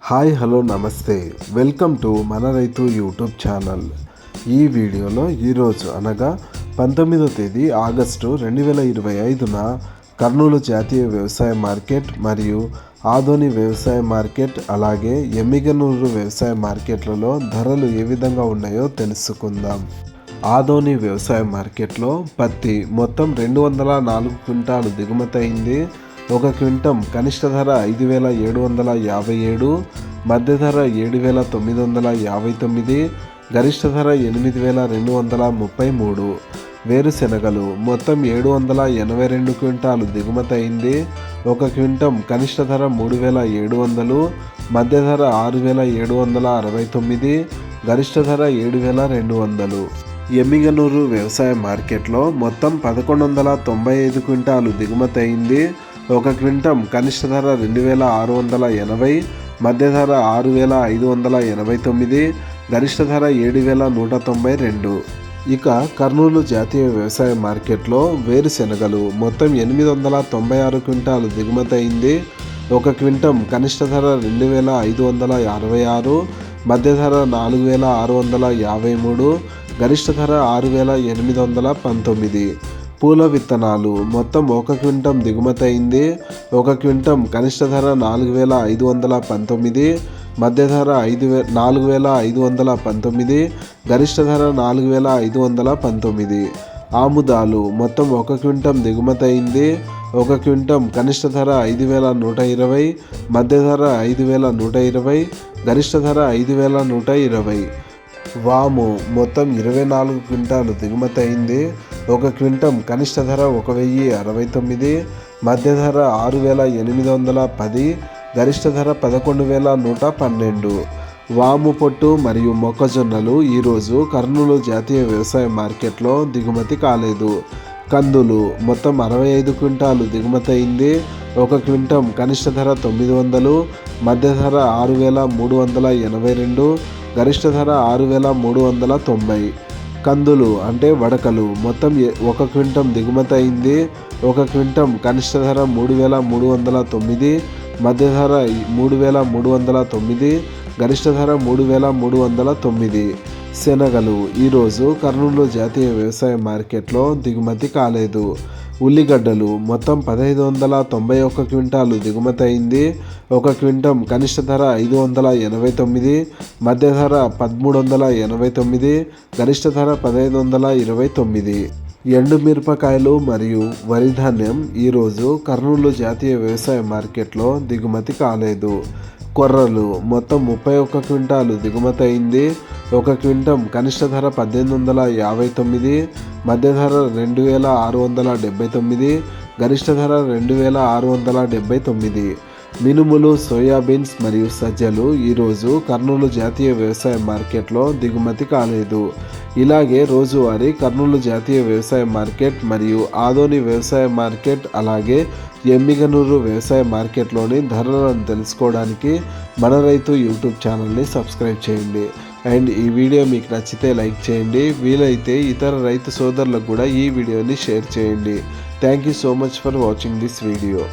Hi hello నమస్తే, welcome to మన రైతు యూట్యూబ్ ఛానల్. ఈ వీడియోలో ఈరోజు అనగా 19వ తేదీ ఆగస్టు 2025న కర్నూలు జాతీయ వ్యవసాయ మార్కెట్ మరియు ఆదోని వ్యవసాయ మార్కెట్ అలాగే ఎమ్మిగనూరు వ్యవసాయ మార్కెట్లలో ధరలు ఏ విధంగా ఉన్నాయో తెలుసుకుందాం. ఆదోని వ్యవసాయ మార్కెట్లో పత్తి మొత్తం 204 క్వింటాలు దిగుమతి అయింది. ఒక క్వింటం కనిష్ట ధర 5,757, మధ్య ధర 7,959, గరిష్ట ధర 8,233. వేరుశెనగలు మొత్తం 782 క్వింటాలు దిగుమతి అయింది. ఒక క్వింటం కనిష్ట ధర 3,700, మధ్య ధర 6,769, గరిష్ట ధర 7,200. ఎమ్మిగనూరు వ్యవసాయ మార్కెట్లో మొత్తం 1,195 క్వింటాలు దిగుమతి అయింది. ఒక క్వింటం కనిష్ట ధర 2,680, మధ్య ధర 6,589, గరిష్ట ధర 7,192. ఇక కర్నూలు జాతీయ వ్యవసాయ మార్కెట్లో వేరుశెనగలు మొత్తం 896 క్వింటాలు దిగుమతి అయింది. ఒక క్వింటం కనిష్ట ధర 2,566, మధ్య ధర 4,653, గరిష్ట ధర 6,819. పూల విత్తనాలు మొత్తం 1 క్వింటం దిగుమతి అయింది. ఒక క్వింటం కనిష్ట ధర 4,519, మధ్య ధర 4,519, గరిష్ట ధర 4,519. ఆముదాలు మొత్తం 1 క్వింటం దిగుమతి అయింది. ఒక క్వింటం కనిష్ట ధర 5,120, మధ్య ధర 5,120, గరిష్ట ధర 5,120. వాము మొత్తం 24 క్వింటాలు దిగుమతి అయింది. ఒక క్వింటం కనిష్ట ధర 1,069, మధ్య ధర 6,810, గరిష్ట ధర 11,112. వాము పొట్టు మరియు మొక్కజొన్నలు ఈరోజు కర్నూలు జాతీయ వ్యవసాయ మార్కెట్లో దిగుమతి కాలేదు. కందులు మొత్తం 65 క్వింటాలు దిగుమతి అయింది. ఒక క్వింటం కనిష్ట ధర 900, మధ్య ధర 6,382, గరిష్ట ధర 6,390. కందులు అంటే వడకలు మొత్తం 1 క్వింటం దిగుమతి అయింది. ఒక క్వింటం కనిష్ట ధర 3,309, మధ్య ధర 3,309, గరిష్ట ధర 3,309. శనగలు ఈరోజు కర్నూలు జాతీయ వ్యవసాయ మార్కెట్లో దిగుమతి కాలేదు. ఉల్లిగడ్డలు మొత్తం 1,591 క్వింటాలు దిగుమతి అయింది. ఒక క్వింటం కనిష్ట ధర 589, మధ్య ధర 1,389, గరిష్ట ధర 1,529. ఎండుమిరపకాయలు మరియు వరి ధాన్యం ఈరోజు కర్నూలు జాతీయ వ్యవసాయ మార్కెట్లో దిగుమతి కాలేదు. కొర్రలు మొత్తం 31 క్వింటాలు దిగుమతి అయింది. ఒక క్వింటం కనిష్ట ధర 1,859, మధ్య ధర 2,679, గరిష్ట ధర 2,679. మినుములు, సోయాబీన్స్ మరియు సజ్జలు ఈరోజు కర్నూలు జాతీయ వ్యవసాయ మార్కెట్లో దిగుమతి కాలేదు. ఇలాగే రోజువారీ కర్నూలు జాతీయ వ్యవసాయ మార్కెట్ మరియు ఆదోని వ్యవసాయ మార్కెట్ అలాగే ఎమ్మిగనూరు వ్యవసాయ మార్కెట్లోని ధరలను తెలుసుకోవడానికి మన రైతు యూట్యూబ్ ఛానల్ని సబ్స్క్రైబ్ చేయండి. అండ్ ఈ వీడియో మీకు నచ్చితే లైక్ చేయండి. వీలైతే ఇతర రైతు సోదరులకు కూడా ఈ వీడియోని షేర్ చేయండి. Thank you so much for watching this video.